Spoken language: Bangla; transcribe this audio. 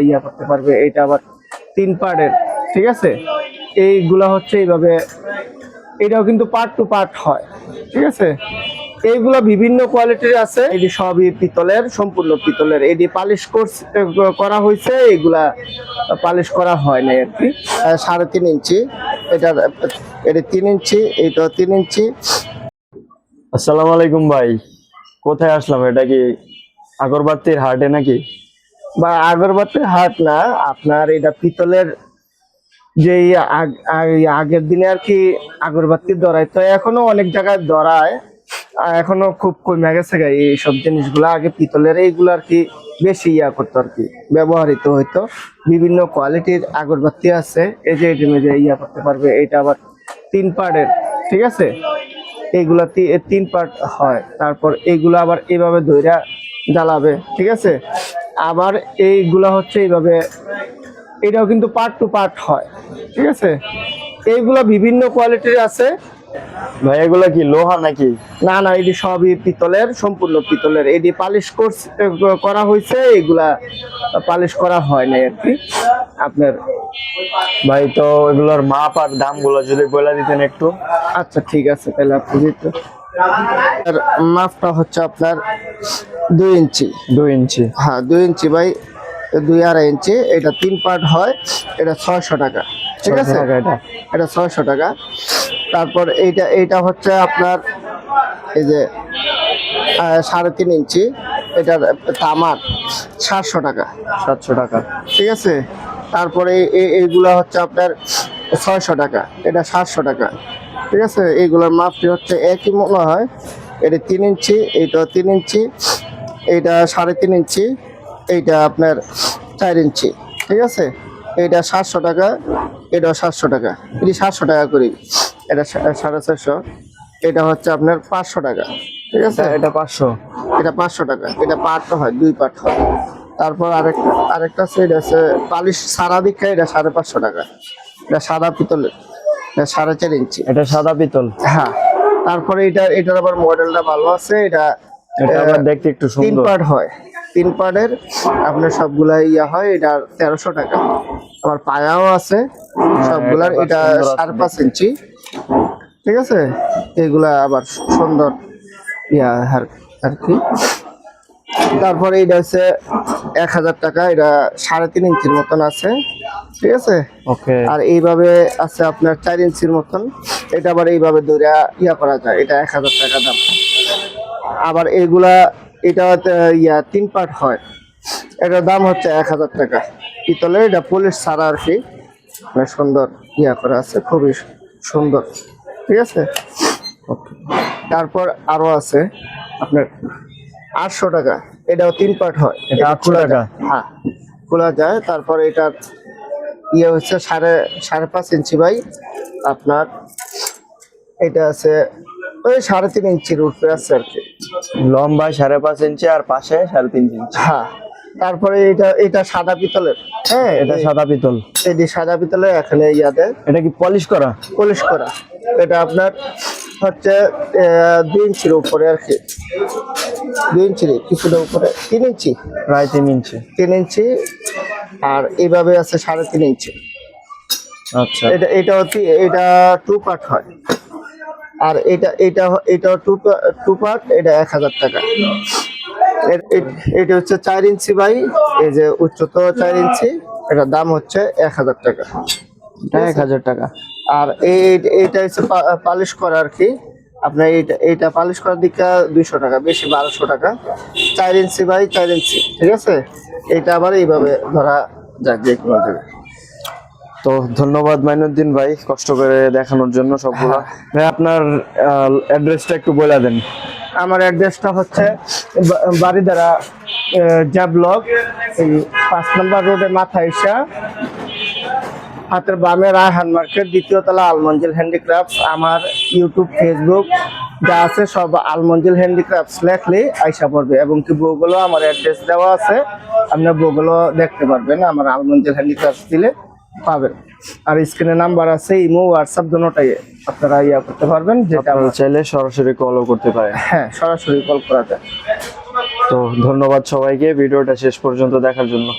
ইয়া করতে পারবে। এটা আবার 3 পার্টের, ঠিক আছে। এইগুলা হচ্ছে এইভাবে, এটাও কিন্তু পার্ট টু পার্ট হয়, ঠিক আছে। এইগুলা বিভিন্ন কোয়ালিটির আছে। এটি সবই পিতলের, সম্পূর্ণ পিতলের। এটি পালিশ করা হয়েছে, এগুলা পালিশ করা হয় নাই আর কি। 3.5 ইঞ্চি, এটা 3 ইঞ্চি, এইটা 3 ইঞ্চি। আসসালামু আলাইকুম ভাই, কোথায় আসলাম? এটা কি আগরবাতির হাটে নাকি? বা আগরবাতির হাট না, আপনার এটা পিতলের যে আগের দিনে আর কি আগরবাতি ধরায়, তো এখনো অনেক জায়গায় ধরায়, এখনো খুব কমে গেছে এইসব জিনিসগুলো। আগে পিতলের এইগুলো আর কি বেশি ইয়া করতো আর কি, ব্যবহৃত হইতো। বিভিন্ন কোয়ালিটির আগরবাতি আছে, এই যে এটা ইয়া করতে পারবে। এটা আবার 3 পার্টের, ঠিক আছে। এইগুলা 3 পার্ট হয়। তারপর এইগুলো আবার এইভাবে ধইরা জ্বালাবে, ঠিক আছে। আবার এইগুলা হচ্ছে এইভাবে, এটাও কিন্তু পার্ট টু পার্ট হয়, ঠিক আছে। এইগুলা বিভিন্ন কোয়ালিটির আছে। ভাই এগুলা কি লোহা নাকি? না না, এটি সবই পিতলের, সম্পূর্ণ পিতলের। এটি পালিশ করা হয়েছে, এগুলা পালিশ করা হয় নাই আর কি আপনার। ভাই তো এগুলোর মাপ আর দাম গুলো যদি বলে দিতেন একটু। আচ্ছা ঠিক আছে, তাহলে আপনি দিতে। মাপটা হচ্ছে আপনার 2 ইঞ্চি। 2 ইঞ্চি? হ্যাঁ 2 ইঞ্চি বাই 2.5 ইঞ্চি। এটা 3 পার্ট হয়। এটা 600 টাকা, ঠিক আছে। এটা 600 টাকা। তারপর এইটা হচ্ছে আপনার এই যে 3.5 ইঞ্চি, এটার তামার 700 টাকা। 700 টাকা, ঠিক আছে। তারপরে এইগুলা হচ্ছে আপনার 600 টাকা, এটা 700 টাকা, ঠিক আছে। এইগুলোর মাপটি হচ্ছে একই মনে হয়। এটা 3 ইঞ্চি, এইটা 3 ইঞ্চি, এইটা 3.5 ইঞ্চি, এইটা আপনার 4 ইঞ্চি, ঠিক আছে। এইটা 700 টাকা, এটাও 700 টাকা। এটি 700 টাকা করি, এটা 450। এটা হচ্ছে আপনার 500 টাকা, ঠিক আছে। এটা 500, এটা 500 টাকা। এটা পার্ট হয়, 2 পার্ট হয়। তারপর আরেকটা আছে, এটা আছে পালিশ সারা দীক্ষা, এটা 550 টাকা। এটা সাদা পিতলের, এটা 4.5 ইঞ্চি। এটা সাদা পিতল? হ্যাঁ। তারপরে এটার আবার মডেলটা ভালো আছে। এটা আবার দেখতে একটু 3 সুন্দর। পার্ট হয়, 3 পার্টের আপনার সবগুলা ইয়া হয়। এটা 1300 টাকা। আবার পায়াও আছে সবগুলার। এটা 5.5 ইঞ্চি, ঠিক আছে। এগুলা আবার সুন্দর ইয়া আর কি। তারপরে এটা হচ্ছে 1000 টাকা। এটা 3.5 ইঞ্চির মতন আছে, ঠিক আছে। ওকে। আর এইভাবে আছে আপনার 4 ইঞ্চির মতন। এটা আবার এইভাবে ধরে ইয়া করা যায়, এটা 1000 টাকা দাম। আবার এগুলা এটা 3 পার্ট হয়, এটার দাম হচ্ছে 1000 টাকা। পিতলের, এটা পলিশ ছাড়া আর কি, সুন্দর ইয়া করা আছে, খুবই সুন্দর, ঠিক আছে। তারপর আরো আছে আপনার 800 টাকা। এটাও 3 পার্ট হয়। এটা 800 টাকা? হ্যাঁ, খোলা যায়। তারপরে এটার ইয়ে হচ্ছে 5.5 ইঞ্চি বাই আপনার, এটা আছে ওই 3.5 ইঞ্চির উপরে আছে আর কি। লম্বা 5.5 ইঞ্চি আর পাশে 3.5 ইঞ্চি। হ্যাঁ। তারপরে এটা সাদা পিতলের। হ্যাঁ, এটা সাদা পিতল? এটি সাদা পিতলের। এখানে ইয়াতে এটা কি পলিশ করা? পলিশ করা। এটা আপনার হচ্ছে 2 ইঞ্চির উপরে আর কি, 2 ইঞ্চির কিছুটা উপরে, 3 ইঞ্চি, প্রায় 3 ইঞ্চি। 3 ইঞ্চি। আর এইভাবে আছে 3.5 ইঞ্চি। আচ্ছা। এটা 2 পার্ট হয়। আর এটা 2 পার্ট। এটা 1000 টাকা। এটা হচ্ছে 4 ইঞ্চি বাই, এই যে উচ্চতা 4 ইঞ্চি। এটার দাম হচ্ছে 1000 টাকা। 1000 টাকা। আর এইটা হচ্ছে পালিশ করা আর কি। আপনার এইটা পালিশ করার দিকে 200 টাকা, বেশি 1200 টাকা। 4 ইঞ্চি বাই 4 ইঞ্চি, ঠিক আছে। এটা আবার এইভাবে ধরা যায় যে কোনো জায়গায়। তো ধন্যবাদ মাইনুদ্দিন ভাই, কষ্ট করে দেখানোর জন্য সবগুলো। ভাই আপনার অ্যাড্রেসটা একটু বলে দেন। আমার অ্যাড্রেসটা হচ্ছে বাড়িধারা জা ব্লক, এই 5 নম্বর রোডে মাথা এসা হাতের বামে রায়হান মার্কেট, 2য় তলা, আলমঞ্জিল হ্যান্ডিক্রাফটস। আমার ইউটিউব, ফেসবুক যা আছে সব আলমঞ্জিল হ্যান্ডিক্রাফটস লেখলে আইসা পড়বে। এবং কি বইগুলো আমার অ্যাড্রেস দেওয়া আছে, আপনার বইগুলো দেখতে পারবেন। আমার আলমঞ্জিল হ্যান্ডিক্রাফটস দিলে পাবেন। আর স্ক্রিনে নাম্বার আছে, ইমো, হোয়াটসঅ্যাপ দুটোটাই আপনারা ইয়া করতে পারবেন। যেটা আপনারা চাইলে সরাসরি কলও করতে পারেন। হ্যাঁ, সরাসরি কল করা যায়। তো ধন্যবাদ সবাইকে ভিডিওটা শেষ পর্যন্ত দেখার জন্য।